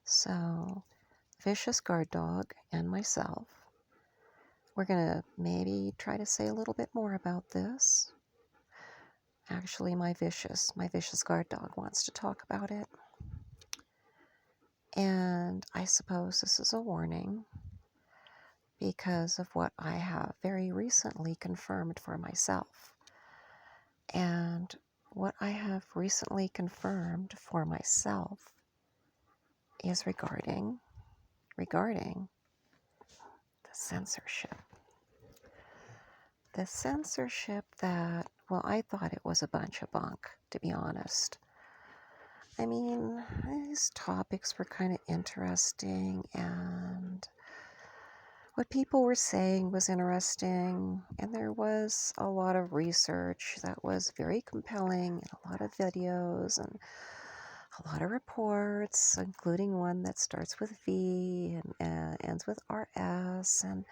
So, Vicious Guard Dog and myself, we're going to maybe try to say a little bit more about this. Actually, my vicious guard dog wants to talk about it. And I suppose this is a warning because of what I have very recently confirmed for myself. And what I have recently confirmed for myself is regarding the censorship. The censorship that, well, I thought it was a bunch of bunk, to be honest. I mean, these topics were kind of interesting, and what people were saying was interesting, and there was a lot of research that was very compelling, and a lot of videos, and a lot of reports, including one that starts with V and ends with RS, and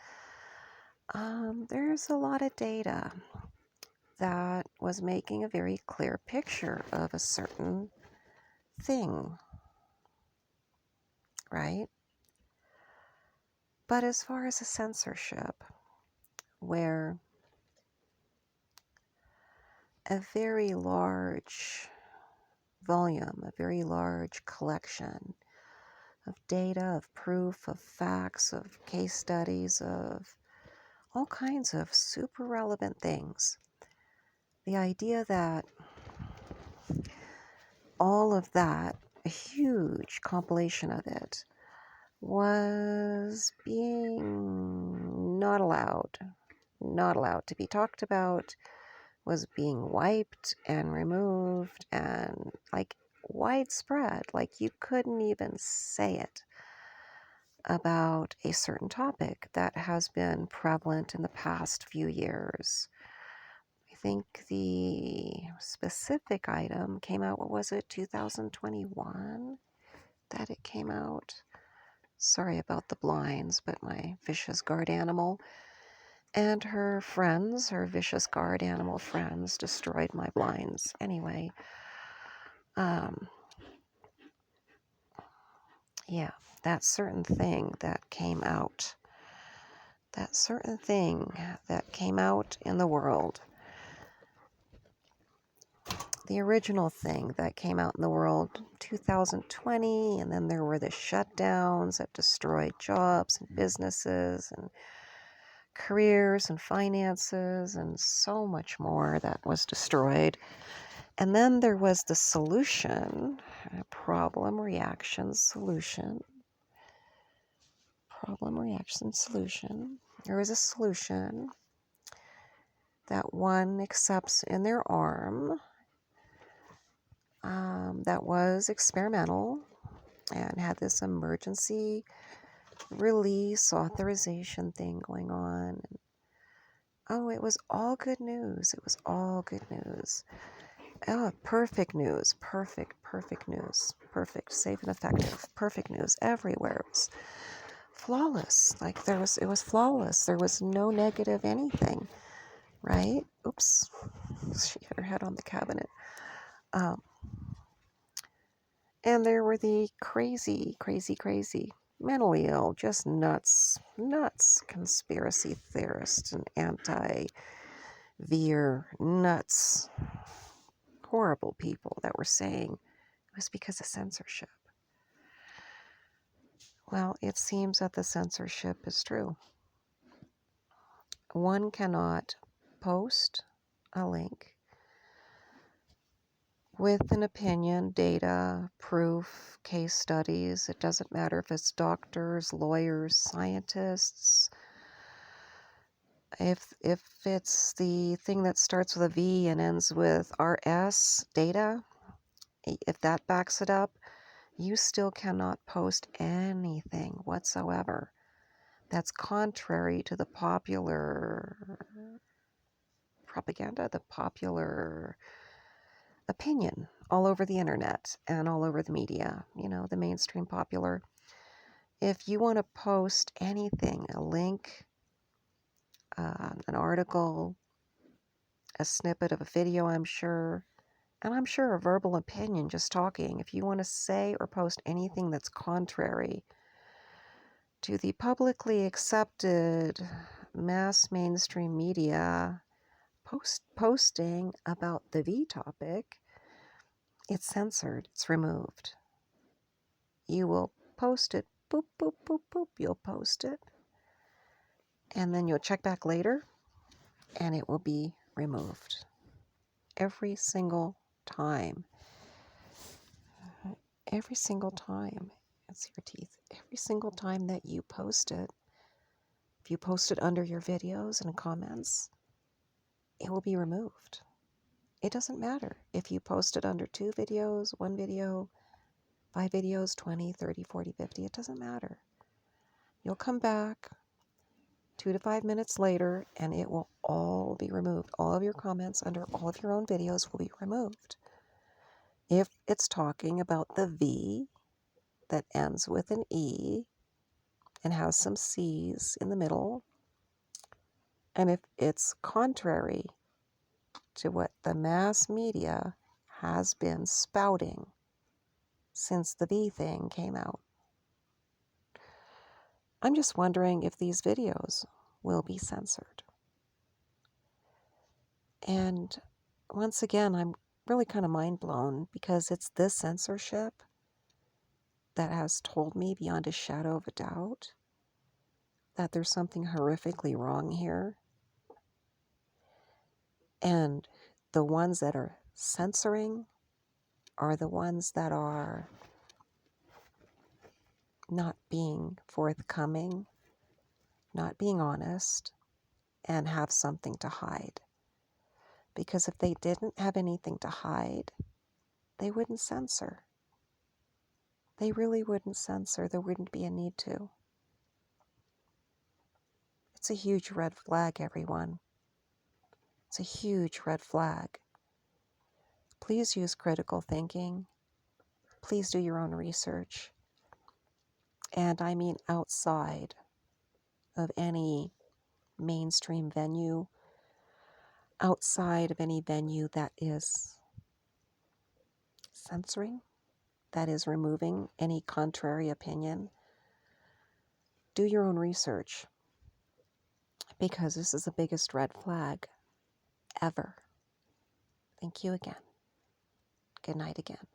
there's a lot of data that was making a very clear picture of a certain thing, right? But as far as the censorship, where a very large volume, a very large collection of data, of proof, of facts, of case studies, of all kinds of super relevant things, the idea that all of that, a huge compilation of it, was being not allowed to be talked about, was being wiped and removed, and like widespread, like you couldn't even say it about a certain topic that has been prevalent in the past few years. I think the specific item came out, what was it, 2021 that it came out? Sorry about the blinds, but my vicious guard animal and her friends, her vicious guard animal friends, destroyed my blinds. Anyway, yeah, that certain thing that came out, in the world, the original thing that came out in the world 2020, and then there were the shutdowns that destroyed jobs and businesses and careers and finances and so much more that was destroyed. And then there was the solution, problem, reaction, solution. There was a solution that one accepts in their arm, that was experimental and had this emergency release authorization thing going on. Oh, it was all good news. Oh, perfect news. Perfect news. Perfect, safe and effective. Perfect news everywhere. It was flawless. It was flawless. There was no negative anything, right? Oops. She hit her head on the cabinet. And there were the crazy, mentally ill, just nuts, conspiracy theorists and anti-Veer nuts, horrible people that were saying it was because of censorship. Well, it seems that the censorship is true. One cannot post a link with an opinion, data, proof, case studies. It doesn't matter if it's doctors, lawyers, scientists. If it's the thing that starts with a V and ends with RS, data, if that backs it up, you still cannot post anything whatsoever that's contrary to the popular propaganda, the popular opinion all over the internet and all over the media, the mainstream popular. If you want to post anything, a link, an article, a snippet of a video, I'm sure, And I'm sure a verbal opinion, just talking, if you want to say or post anything that's contrary to the publicly accepted mass mainstream media posting about the V topic, it's censored, it's removed. You will post it, boop, boop, boop, boop, you'll post it, and then you'll check back later, and it will be removed. Every single time. Every single time. That's your teeth. Every single time that you post it, if you post it under your videos and comments, it will be removed. It doesn't matter if you post it under 2 videos, 1 video, 5 videos, 20, 30, 40, 50, it doesn't matter. You'll come back 2 to 5 minutes later and it will all be removed. All of your comments under all of your own videos will be removed. If it's talking about the V that ends with an E and has some C's in the middle, and if it's contrary to what the mass media has been spouting since the V thing came out, I'm just wondering if these videos will be censored. And once again, I'm really kind of mind blown because it's this censorship that has told me beyond a shadow of a doubt that there's something horrifically wrong here. And the ones that are censoring are the ones that are not being forthcoming, not being honest, and have something to hide. Because if they didn't have anything to hide, they wouldn't censor. They really wouldn't censor. There wouldn't be a need to. It's a huge red flag, everyone. It's a huge red flag. Please use critical thinking. Please do your own research. And I mean outside of any mainstream venue, outside of any venue that is censoring, that is removing any contrary opinion. Do your own research, because this is the biggest red flag ever. Thank you again. Good night again.